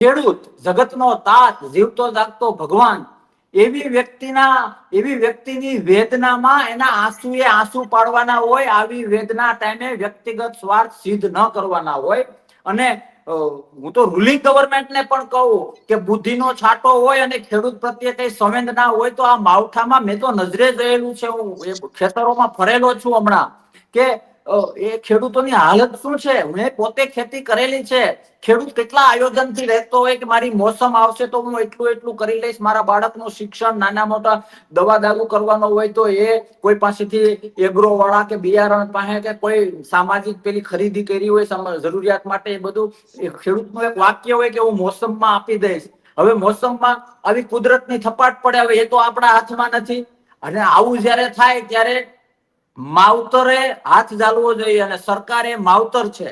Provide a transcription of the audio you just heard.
ખેડૂત જગતનો તાત, જીવતો જાગતો ભગવાન, એવી વ્યક્તિની વેદનામાં એના આંસુએ આંસુ પાડવાના હોય, આવી વેદના ટાઈમે વ્યક્તિગત સ્વાર્થ સિદ્ધ ન કરવાના હોય. અને હું તો રૂલિંગ ગવર્મેન્ટને પણ કહું કે બુદ્ધિનો છાંટો હોય અને ખેડૂત પ્રત્યે કઈ સંવેદના હોય તો આ માવઠામાં મેં તો નજરે જોયેલું છે, હું ખેતરોમાં ફરેલો છું હમણાં, કે એ ખેડૂતોની હાલત શું છે. મેં પોતે ખેતી કરેલી છે. ખેડૂત કેટલા આયોજનથી રહેતો હોય કે મારી મોસમ આવશે તો હું એટલું કરી લઈશ, મારા બાળકનું શિક્ષણ, નાના મોટા દવા દારૂ કરવાનો હોય તો એ કોઈ પાસેથી એગ્રો વાળા કે બિયારણ પાસે કે કોઈ સામાજિક પેલી ખરીદી કરી હોય જરૂરિયાત માટે, એ બધું ખેડૂતનું એક વાક્ય હોય કે હું મોસમમાં આપી દઈશ. હવે મોસમમાં આવી કુદરતની થપાટ પડે, હવે એ તો આપણા હાથમાં નથી. અને આવું જયારે થાય ત્યારે માવતરે હાથ ઝાલવો જોઈએ, અને સરકાર એ માવતર છે.